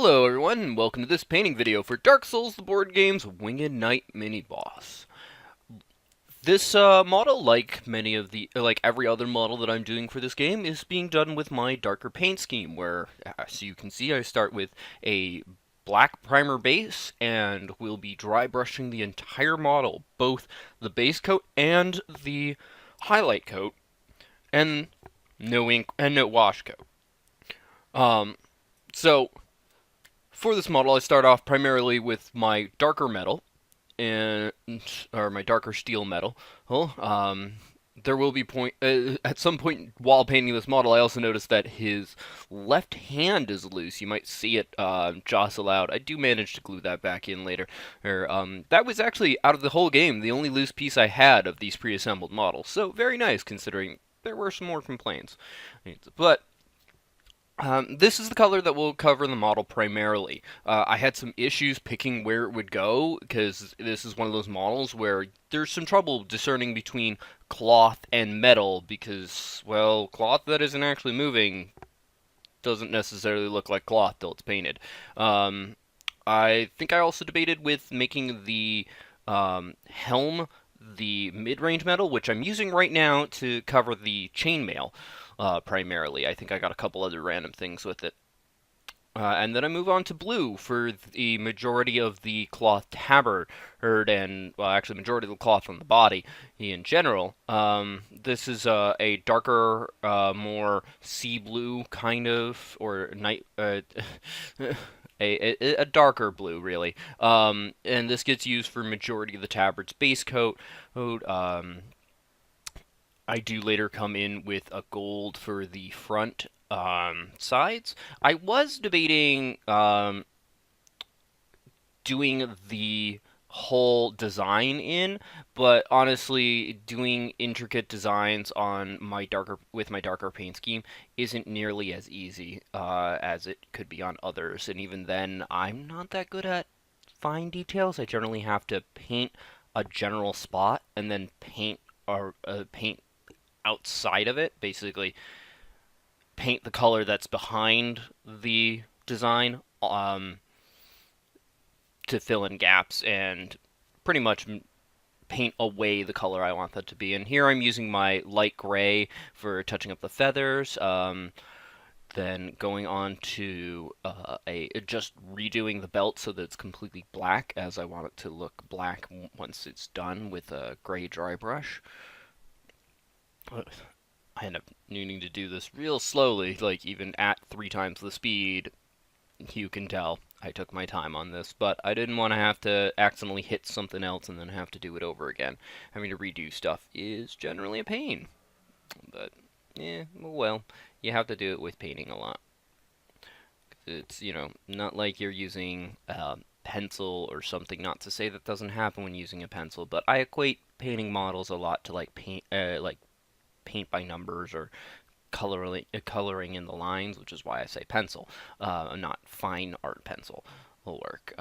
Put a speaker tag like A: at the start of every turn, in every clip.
A: Hello everyone, and welcome to this painting video for Dark Souls the board game's Winged Knight mini-boss. This model, like every other model that I'm doing for this game, is being done with my darker paint scheme, where, as you can see, I start with a black primer base, and we'll be dry brushing the entire model, both the base coat and the highlight coat, and no ink and no wash coat. So for this model, I start off primarily with my darker metal, or my darker steel metal. There will be at some point while painting this model, I also noticed that his left hand is loose. You might see it jostle out. I do manage to glue that back in later. That was actually, out of the whole game, the only loose piece I had of these pre-assembled models. So very nice, considering there were some more complaints. But this is the color that will cover the model primarily. I had some issues picking where it would go, because this is one of those models where there's some trouble discerning between cloth and metal, because, well, cloth that isn't actually moving doesn't necessarily look like cloth till it's painted. I think I also debated with making the helm the mid-range metal, which I'm using right now to cover the chainmail. Primarily. I think I got a couple other random things with it. And then I move on to blue for the majority of the cloth tabard, and, well, actually, majority of the cloth on the body in general. This is a darker, more sea blue kind of, or night, a darker blue, really. And this gets used for majority of the tabard's base coat. I do later come in with a gold for the front sides. I was debating doing the whole design in, but honestly, doing intricate designs on my darker paint scheme isn't nearly as easy as it could be on others. And even then, I'm not that good at fine details. I generally have to paint a general spot and then paint outside of it, basically paint the color that's behind the design to fill in gaps and pretty much paint away the color I want that to be. And here I'm using my light gray for touching up the feathers. Then going on to just redoing the belt so that it's completely black, as I want it to look black once it's done with a gray dry brush. I end up needing to do this real slowly, like even at 3 times the speed. You can tell I took my time on this, but I didn't want to have to accidentally hit something else and then have to do it over again. Having to redo stuff is generally a pain, but yeah, well, you have to do it with painting a lot. It's, not like you're using pencil or something. Not to say that doesn't happen when using a pencil, but I equate painting models a lot to like paint by numbers or coloring in the lines, which is why I say pencil, not fine art pencil will work.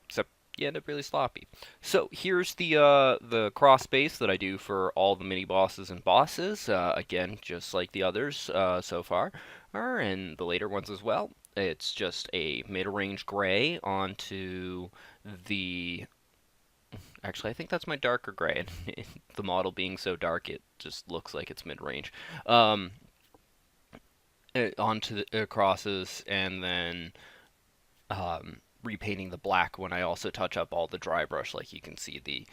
A: Except you end up really sloppy. So here's the cross base that I do for all the mini bosses and bosses. Again, just like the others so far, and the later ones as well. It's just a mid-range gray onto the. Actually, I think that's my darker gray. The model being so dark, it just looks like it's mid-range. Onto the crosses, and then repainting the black when I also touch up all the dry brush, like you can see the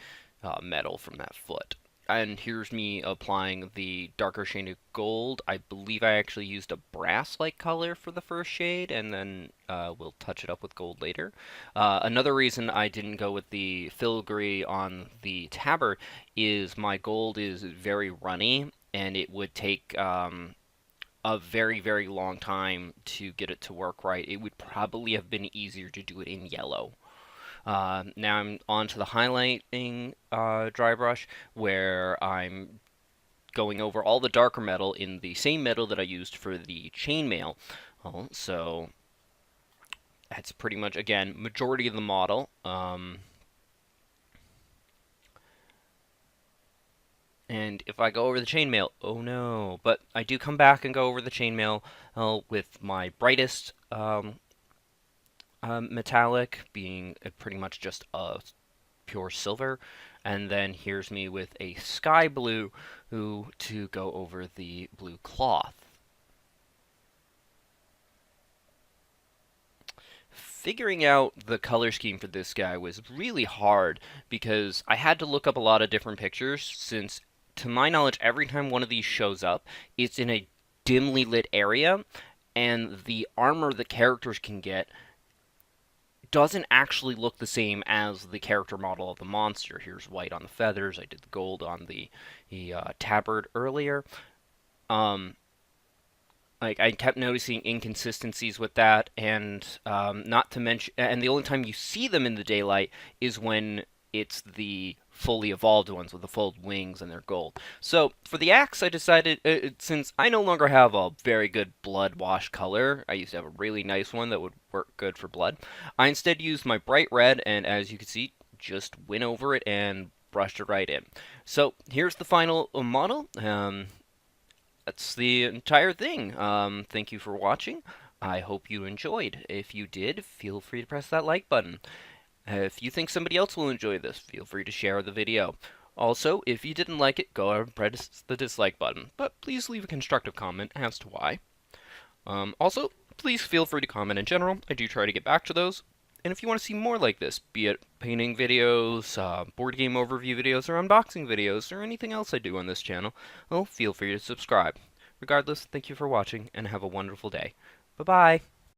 A: metal from that foot. And here's me applying the darker shade of gold. I believe I actually used a brass-like color for the first shade, and then we'll touch it up with gold later. Another reason I didn't go with the filigree on the tabard is my gold is very runny, and it would take a very, very long time to get it to work right. It would probably have been easier to do it in yellow. Now I'm on to the highlighting dry brush, where I'm going over all the darker metal in the same metal that I used for the chainmail. So that's pretty much, again, majority of the model. And if I go over the chainmail, oh no. But I do come back and go over the chainmail with my brightest metallic being pretty much just a pure silver. And then here's me with a sky blue to go over the blue cloth. Figuring out the color scheme for this guy was really hard because I had to look up a lot of different pictures since, to my knowledge, every time one of these shows up, it's in a dimly lit area, and the armor the characters can get doesn't actually look the same as the character model of the monster. Here's white on the feathers. I did the gold on the tabard earlier. Um, like I kept noticing inconsistencies with that, and not to mention, and the only time you see them in the daylight is when it's the fully evolved ones with the full wings and their gold. So for the axe, I decided since I no longer have a very good blood wash color, I used to have a really nice one that would work good for blood. I instead used my bright red, and as you can see, just went over it and brushed it right in. So here's the final model. That's the entire thing. Thank you for watching. I hope you enjoyed. If you did, feel free to press that like button. If you think somebody else will enjoy this, feel free to share the video. Also, if you didn't like it, go ahead and press the dislike button, but please leave a constructive comment as to why. Also, please feel free to comment in general. I do try to get back to those. And if you want to see more like this, be it painting videos, board game overview videos, or unboxing videos, or anything else I do on this channel, well, feel free to subscribe. Regardless, thank you for watching, and have a wonderful day. Bye-bye!